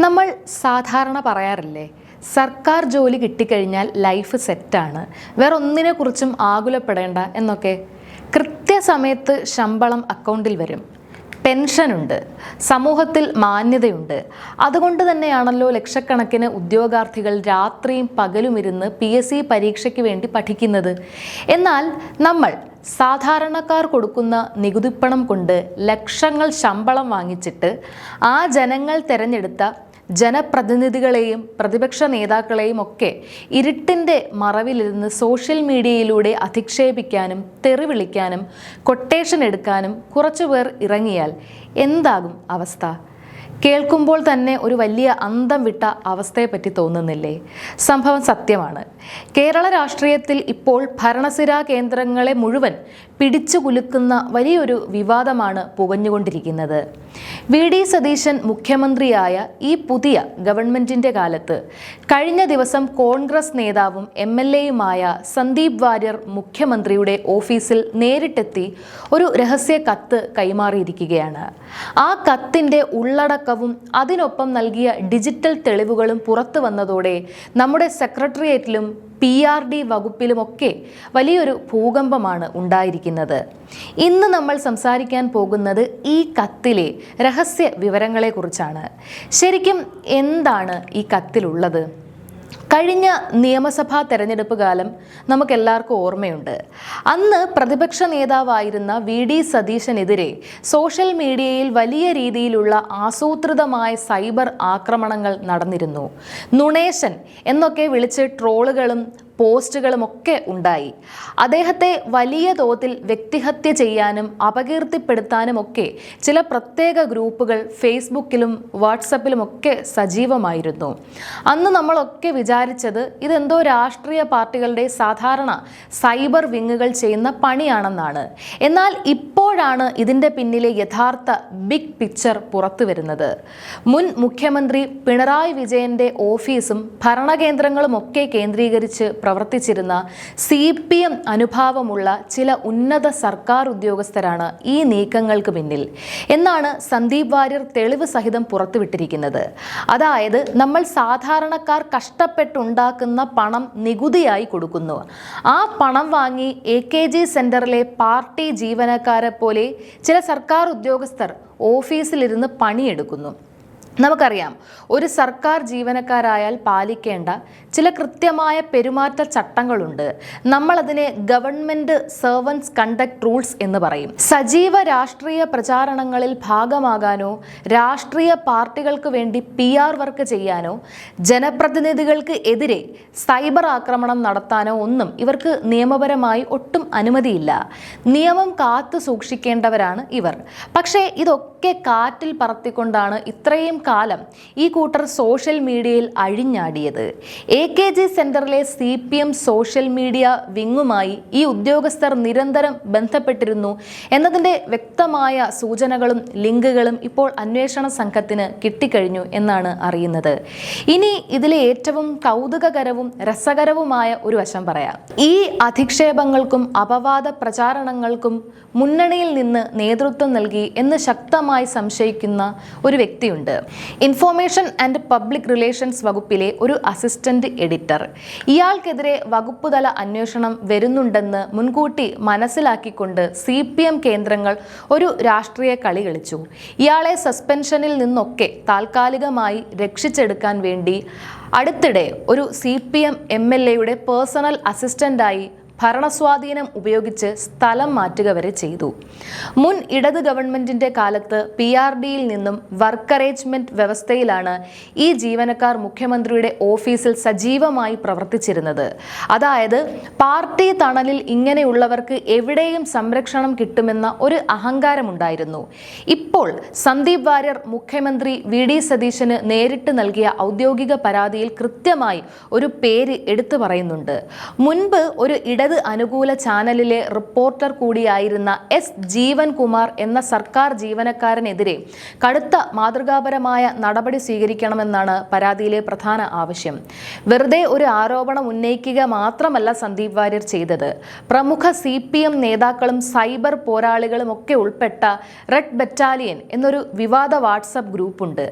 നമ്മൾ സാധാരണ പറയാറില്ലേ, സർക്കാർ ജോലി കിട്ടിക്കഴിഞ്ഞാൽ ലൈഫ് സെറ്റാണ്, വേറെ ഒന്നിനെക്കുറിച്ചും ആകുലപ്പെടേണ്ട എന്നൊക്കെ. കൃത്യസമയത്ത് ശമ്പളം അക്കൗണ്ടിൽ വരും, പെൻഷനുണ്ട്, സമൂഹത്തിൽ മാന്യതയുണ്ട്. അതുകൊണ്ട് തന്നെയാണല്ലോ ലക്ഷക്കണക്കിന് ഉദ്യോഗാർത്ഥികൾ രാത്രിയും പകലും ഇരുന്ന് PSC പരീക്ഷയ്ക്ക് വേണ്ടി പഠിക്കുന്നത്. എന്നാൽ നമ്മൾ സാധാരണക്കാർ കൊടുക്കുന്ന നികുതിപ്പണം കൊണ്ട് ലക്ഷങ്ങൾ ശമ്പളം വാങ്ങിച്ചിട്ട് ആ ജനങ്ങൾ തിരഞ്ഞെടുത്ത ജനപ്രതിനിധികളെയും പ്രതിപക്ഷ നേതാക്കളെയും ഒക്കെ ഇരുട്ടിൻ്റെ മറവിലിരുന്ന് സോഷ്യൽ മീഡിയയിലൂടെ അധിക്ഷേപിക്കാനും തെറി വിളിക്കാനും കൊട്ടേഷൻ എടുക്കാനും കുറച്ചുപേർ ഇറങ്ങിയാൽ എന്താകും അവസ്ഥ? കേൾക്കുമ്പോൾ തന്നെ ഒരു വലിയ അന്തം വിട്ട അവസ്ഥയെപ്പറ്റി തോന്നുന്നില്ലേ? സംഭവം സത്യമാണ്. കേരള രാഷ്ട്രീയത്തിൽ ഇപ്പോൾ ഭരണസിരാ കേന്ദ്രങ്ങളെ മുഴുവൻ പിടിച്ചു കുലുക്കുന്ന വലിയൊരു വിവാദമാണ് പുകഞ്ഞുകൊണ്ടിരിക്കുന്നത്. VD സതീശൻ മുഖ്യമന്ത്രിയായ ഈ പുതിയ ഗവൺമെന്റിന്റെ കാലത്ത് കഴിഞ്ഞ ദിവസം കോൺഗ്രസ് നേതാവും MLAയുമായ സന്ദീപ് വാര്യർ മുഖ്യമന്ത്രിയുടെ ഓഫീസിൽ നേരിട്ടെത്തി ഒരു രഹസ്യ കത്ത് കൈമാറിയിരിക്കുകയാണ്. ആ കത്തിന്റെ ഉള്ളടക്കവും അതിനൊപ്പം നൽകിയ ഡിജിറ്റൽ തെളിവുകളും പുറത്തു വന്നതോടെ നമ്മുടെ സെക്രട്ടേറിയറ്റിലും PRD വകുപ്പിലുമൊക്കെ വലിയൊരു ഭൂകമ്പമാണ് ഉണ്ടായിരിക്കുന്നത്. ഇന്ന് നമ്മൾ സംസാരിക്കാൻ പോകുന്നത് ഈ കത്തിലെ രഹസ്യ വിവരങ്ങളെക്കുറിച്ചാണ്. ശരിക്കും എന്താണ് ഈ കത്തിലുള്ളത്? കഴിഞ്ഞ നിയമസഭാ തെരഞ്ഞെടുപ്പ് കാലം നമുക്കെല്ലാവർക്കും ഓർമ്മയുണ്ട്. അന്ന് പ്രതിപക്ഷ നേതാവായിരുന്ന VD സതീശനെതിരെ സോഷ്യൽ മീഡിയയിൽ വലിയ രീതിയിലുള്ള ആസൂത്രിതമായ സൈബർ ആക്രമണങ്ങൾ നടന്നിരുന്നു. നുണേശൻ എന്നൊക്കെ വിളിച്ച് ട്രോളുകളും പോസ്റ്റുകളും ഒക്കെ ഉണ്ടായി. അദ്ദേഹത്തെ വലിയ തോതിൽ വ്യക്തിഹത്യ ചെയ്യാനും അപകീർത്തിപ്പെടുത്താനും ഒക്കെ ചില പ്രത്യേക ഗ്രൂപ്പുകൾ ഫേസ്ബുക്കിലും വാട്സപ്പിലും ഒക്കെ സജീവമായിരുന്നു. അന്ന് നമ്മളൊക്കെ വിചാരിച്ചത് ഇതെന്തോ രാഷ്ട്രീയ പാർട്ടികളുടെ സാധാരണ സൈബർ വിങ്ങുകൾ ചെയ്യുന്ന പണിയാണെന്നാണ്. എന്നാൽ ഇപ്പോഴാണ് ഇതിൻ്റെ പിന്നിലെ യഥാർത്ഥ ബിഗ് പിക്ചർ പുറത്തു വരുന്നത്. മുൻ മുഖ്യമന്ത്രി പിണറായി വിജയന്റെ ഓഫീസും ഭരണകേന്ദ്രങ്ങളും ഒക്കെ കേന്ദ്രീകരിച്ച് പ്രവർത്തിച്ചിരുന്ന CPM അനുഭാവമുള്ള ചില ഉന്നത സർക്കാർ ഉദ്യോഗസ്ഥരാണ് ഈ നീക്കങ്ങൾക്ക് പിന്നിൽ എന്നാണ് സന്ദീപ് വാര്യർ തെളിവ് സഹിതം പുറത്തുവിട്ടിരിക്കുന്നത്. അതായത് നമ്മൾ സാധാരണക്കാർ കഷ്ടപ്പെട്ടുണ്ടാക്കുന്ന പണം നികുതിയായി കൊടുക്കുന്നു. ആ പണം വാങ്ങി AKG സെന്ററിലെ പാർട്ടി ജീവനക്കാരെ പോലെ ചില സർക്കാർ ഉദ്യോഗസ്ഥർ ഓഫീസിലിരുന്ന് പണിയെടുക്കുന്നു. നമുക്കറിയാം, ഒരു സർക്കാർ ജീവനക്കാരായാൽ പാലിക്കേണ്ട ചില കൃത്യമായ പെരുമാറ്റ ചട്ടങ്ങളുണ്ട്. നമ്മളതിനെ ഗവൺമെന്റ് സർവൻസ് കണ്ടക്ട് റൂൾസ് എന്ന് പറയും. സജീവ രാഷ്ട്രീയ പ്രചാരണങ്ങളിൽ ഭാഗമാകാനോ രാഷ്ട്രീയ പാർട്ടികൾക്ക് വേണ്ടി PR വർക്ക് ചെയ്യാനോ ജനപ്രതിനിധികൾക്ക് എതിരെ സൈബർ ആക്രമണം നടത്താനോ ഒന്നും ഇവർക്ക് നിയമപരമായി ഒട്ടും അനുമതിയില്ല. നിയമം കാത്തു സൂക്ഷിക്കേണ്ടവരാണ് ഇവർ. പക്ഷേ ഇതൊക്കെ കാറ്റിൽ പറത്തിക്കൊണ്ടാണ് ഇത്രയും കാലം ഈ കൂട്ടർ സോഷ്യൽ മീഡിയയിൽ അഴിഞ്ഞാടിയത്. AKG സെന്ററിലെ CPM സോഷ്യൽ മീഡിയ വിങ്ങുമായി ഈ ഉദ്യോഗസ്ഥർ നിരന്തരം ബന്ധപ്പെട്ടിരുന്നു എന്നതിൻ്റെ വ്യക്തമായ സൂചനകളും ലിങ്കുകളും ഇപ്പോൾ അന്വേഷണ സംഘത്തിന് കിട്ടിക്കഴിഞ്ഞു എന്നാണ് അറിയുന്നത്. ഇനി ഇതിലെ ഏറ്റവും കൗതുകകരവും രസകരവുമായ ഒരു വശം പറയാം. ഈ അധിക്ഷേപങ്ങൾക്കും അപവാദ പ്രചാരണങ്ങൾക്കും മുന്നണിയിൽ നിന്ന് നേതൃത്വം നൽകി എന്ന് ശക്തമായി സംശയിക്കുന്ന ഒരു വ്യക്തിയുണ്ട്. ഇൻഫോർമേഷൻ ആൻഡ് പബ്ലിക് റിലേഷൻസ് വകുപ്പിലെ ഒരു അസിസ്റ്റന്റ് എഡിറ്റർ. ഇയാൾക്കെതിരെ വകുപ്പ് തല അന്വേഷണം വരുന്നുണ്ടെന്ന് മുൻകൂട്ടി മനസ്സിലാക്കിക്കൊണ്ട് CPM കേന്ദ്രങ്ങൾ ഒരു രാഷ്ട്രീയ കളി കളിച്ചു. ഇയാളെ സസ്പെൻഷനിൽ നിന്നൊക്കെ താൽക്കാലികമായി രക്ഷിച്ചെടുക്കാൻ വേണ്ടി അടുത്തിടെ ഒരു CPM MLAയുടെ പേഴ്സണൽ അസിസ്റ്റന്റായി ഭരണസ്വാധീനം ഉപയോഗിച്ച് സ്ഥലം മാറ്റുക വരെ ചെയ്തു. മുൻ ഇടത് ഗവൺമെന്റിന്റെ കാലത്ത് PRDയിൽ നിന്നും വർക്ക് അറേഞ്ച്മെന്റ് വ്യവസ്ഥയിലാണ് ഈ ജീവനക്കാർ മുഖ്യമന്ത്രിയുടെ ഓഫീസിൽ സജീവമായി പ്രവർത്തിച്ചിരുന്നത്. അതായത് പാർട്ടി തണലിൽ ഇങ്ങനെയുള്ളവർക്ക് എവിടെയും സംരക്ഷണം കിട്ടുമെന്ന ഒരു അഹങ്കാരമുണ്ടായിരുന്നു. ഇപ്പോൾ സന്ദീപ് വാര്യർ മുഖ്യമന്ത്രി VD സതീശന് നേരിട്ട് നൽകിയ ഔദ്യോഗിക പരാതിയിൽ കൃത്യമായി ഒരു പേര് എടുത്തു പറയുന്നുണ്ട്. മുൻപ് ഒരു ഇടത് ഇടത് അനുകൂല ചാനലിലെ റിപ്പോർട്ടർ കൂടിയായിരുന്ന എസ് ജീവൻകുമാർ എന്ന സർക്കാർ ജീവനക്കാരനെതിരെ കടുത്ത മാതൃകാപരമായ നടപടി സ്വീകരിക്കണമെന്നാണ് പരാതിയിലെ പ്രധാന ആവശ്യം. വെറുതെ ഒരു ആരോപണം ഉന്നയിക്കുക മാത്രമല്ല സന്ദീപ് വാര്യർ ചെയ്തത്. പ്രമുഖ CPM നേതാക്കളും സൈബർ പോരാളികളും ഒക്കെ ഉൾപ്പെട്ട റെഡ് ബറ്റാലിയൻ എന്നൊരു വിവാദ വാട്സപ്പ് ഗ്രൂപ്പുണ്ട്.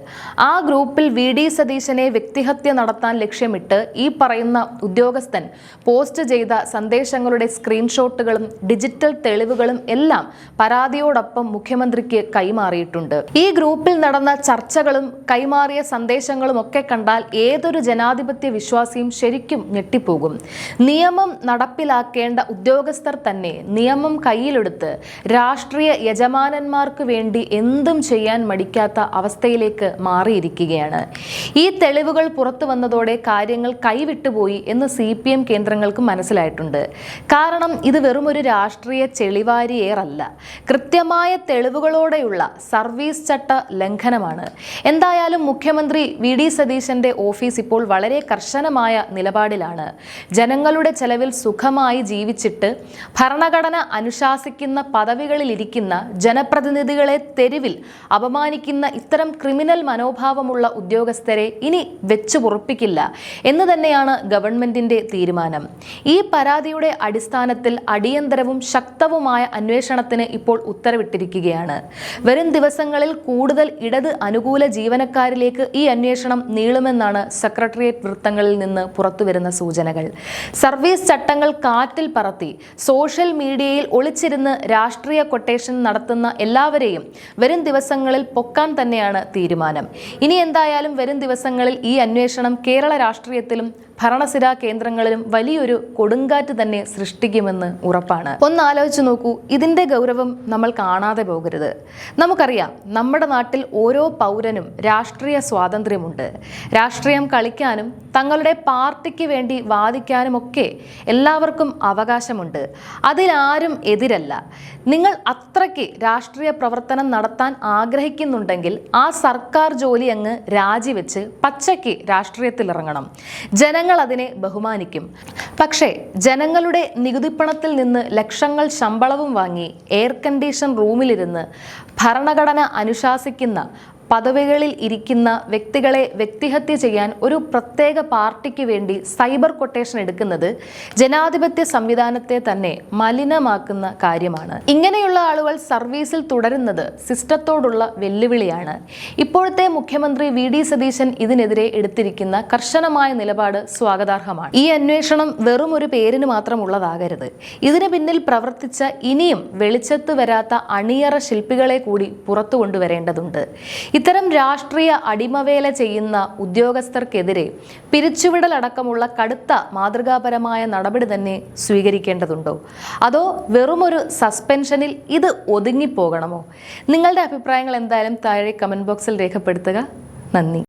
ആ ഗ്രൂപ്പിൽ VD സതീശനെ വ്യക്തിഹത്യ നടത്താൻ ലക്ഷ്യമിട്ട് ഈ പറയുന്ന ഉദ്യോഗസ്ഥൻ പോസ്റ്റ് ചെയ്ത സന്ദേശങ്ങളുടെ സ്ക്രീൻഷോട്ടുകളും ഡിജിറ്റൽ തെളിവുകളും എല്ലാം പരാതിയോടൊപ്പം മുഖ്യമന്ത്രിക്ക് കൈമാറിയിട്ടുണ്ട്. ഈ ഗ്രൂപ്പിൽ നടന്ന ചർച്ചകളും കൈമാറിയ സന്ദേശങ്ങളും ഒക്കെ കണ്ടാൽ ഏതൊരു ജനാധിപത്യ വിശ്വാസിയും ശരിക്കും ഞെട്ടിപ്പോകും. നിയമം നടപ്പിലാക്കേണ്ട ഉദ്യോഗസ്ഥർ തന്നെ നിയമം കയ്യിലെടുത്ത് രാഷ്ട്രീയ യജമാനന്മാർക്ക് വേണ്ടി എന്തും ചെയ്യാൻ മടിക്കാത്ത അവസ്ഥയിലേക്ക് മാറിയിരിക്കുകയാണ്. ഈ തെളിവുകൾ പുറത്തു വന്നതോടെ കാര്യങ്ങൾ കൈവിട്ടുപോയി എന്ന് CPM കേന്ദ്രങ്ങൾക്ക് മനസ്സിലായിട്ടുണ്ട്. കാരണം ഇത് വെറും ഒരു രാഷ്ട്രീയ ചെളിവാരിയേറല്ല, കൃത്യമായ തെളിവുകളോടെയുള്ള സർവീസ് ചട്ട ലംഘനമാണ്. എന്തായാലും മുഖ്യമന്ത്രി VD സതീശന്റെ ഓഫീസ് ഇപ്പോൾ വളരെ കർശനമായ നിലപാടിലാണ്. ജനങ്ങളുടെ ചെലവിൽ സുഖമായി ജീവിച്ചിട്ട് ഭരണഘടന അനുശാസിക്കുന്ന പദവികളിലിരിക്കുന്ന ജനപ്രതിനിധികളെ തെരുവിൽ അപമാനിക്കുന്ന ഇത്തരം ക്രിമിനൽ മനോഭാവമുള്ള ഉദ്യോഗസ്ഥരെ ഇനി വെച്ചു പൊറുപ്പിക്കില്ല എന്ന് തന്നെയാണ് ഗവൺമെന്റിന്റെ തീരുമാനം. ഈ പരാതിയുടെ അടിസ്ഥാനത്തിൽ അടിയന്തരവും ശക്തവുമായ അന്വേഷണത്തിന് ഇപ്പോൾ ഉത്തരവിട്ടിരിക്കുകയാണ്. വരും ദിവസങ്ങളിൽ കൂടുതൽ ഇടത് അനുകൂല ജീവനക്കാരിലേക്ക് ഈ അന്വേഷണം നീളുമെന്നാണ് സെക്രട്ടേറിയറ്റ് വൃത്തങ്ങളിൽ നിന്ന് പുറത്തുവരുന്ന സൂചനകൾ. സർവീസ് ചട്ടങ്ങൾ കാറ്റിൽ പറത്തി സോഷ്യൽ മീഡിയയിൽ ഒളിച്ചിരുന്ന് രാഷ്ട്രീയ കൊട്ടേഷൻ നടത്തുന്ന എല്ലാവരെയും വരും ദിവസങ്ങളിൽ പൊക്കാൻ തന്നെയാണ് തീരുമാനം. ഇനി എന്തായാലും വരും ദിവസങ്ങളിൽ ഈ അന്വേഷണം കേരള രാഷ്ട്രീയത്തിലും ഭരണസിരാ കേന്ദ്രങ്ങളിലും വലിയൊരു കൊടുങ്കാറ്റ് തന്നെ സൃഷ്ടിക്കുമെന്ന് ഉറപ്പാണ്. ഒന്ന് ആലോചിച്ച് നോക്കൂ, ഇതിന്റെ ഗൗരവം നമ്മൾ കാണാതെ പോകരുത്. നമുക്കറിയാം, നമ്മുടെ നാട്ടിൽ ഓരോ പൗരനും രാഷ്ട്രീയ സ്വാതന്ത്ര്യമുണ്ട്. രാഷ്ട്രീയം കളിക്കാനും തങ്ങളുടെ പാർട്ടിക്ക് വേണ്ടി വാദിക്കാനും ഒക്കെ എല്ലാവർക്കും അവകാശമുണ്ട്. അതിലാരും എതിരല്ല. നിങ്ങൾ അത്രയ്ക്ക് രാഷ്ട്രീയ പ്രവർത്തനം നടത്താൻ ആഗ്രഹിക്കുന്നുണ്ടെങ്കിൽ ആ സർക്കാർ ജോലി അങ്ങ് രാജിവെച്ച് പച്ചയ്ക്ക് രാഷ്ട്രീയത്തിലിറങ്ങണം. ജനങ്ങൾ അതിനെ ബഹുമാനിക്കും. പക്ഷേ ജനങ്ങളുടെ നികുതിപ്പണത്തിൽ നിന്ന് ലക്ഷങ്ങൾ ശമ്പളവും വാങ്ങി എയർ കണ്ടീഷൻ റൂമിലിരുന്ന് ഭരണഘടന അനുശാസിക്കുന്ന പദവികളിൽ ഇരിക്കുന്ന വ്യക്തികളെ വ്യക്തിഹത്യ ചെയ്യാൻ ഒരു പ്രത്യേക പാർട്ടിക്ക് വേണ്ടി സൈബർ കൊട്ടേഷൻ എടുക്കുന്നത് ജനാധിപത്യ സംവിധാനത്തെ തന്നെ മലിനമാക്കുന്ന കാര്യമാണ്. ഇങ്ങനെയുള്ള ആളുകൾ സർവീസിൽ തുടരുന്നത് സിസ്റ്റത്തോടുള്ള വെല്ലുവിളിയാണ്. ഇപ്പോഴത്തെ മുഖ്യമന്ത്രി VD സതീശൻ ഇതിനെതിരെ എടുത്തിരിക്കുന്ന കർശനമായ നിലപാട് സ്വാഗതാർഹമാണ്. ഈ അന്വേഷണം വെറും ഒരു പേരിന് മാത്രമുള്ളതാകരുത്. ഇതിന് പിന്നിൽ പ്രവർത്തിച്ച ഇനിയും വെളിച്ചത്ത് വരാത്ത അണിയറ ശില്പികളെ കൂടി പുറത്തു കൊണ്ടുവരേണ്ടതുണ്ട്. ഇത്തരം രാഷ്ട്രീയ അടിമവേല ചെയ്യുന്ന ഉദ്യോഗസ്ഥർക്കെതിരെ പിരിച്ചുവിടൽ അടക്കമുള്ള കടുത്ത മാതൃകാപരമായ നടപടി തന്നെ സ്വീകരിക്കേണ്ടതുണ്ടോ? അതോ വെറുമൊരു സസ്പെൻഷനിൽ ഇത് ഒതുങ്ങിപ്പോകണമോ? നിങ്ങളുടെ അഭിപ്രായങ്ങൾ എന്തായാലും താഴെ കമന്റ് ബോക്സിൽ രേഖപ്പെടുത്തുക. നന്ദി.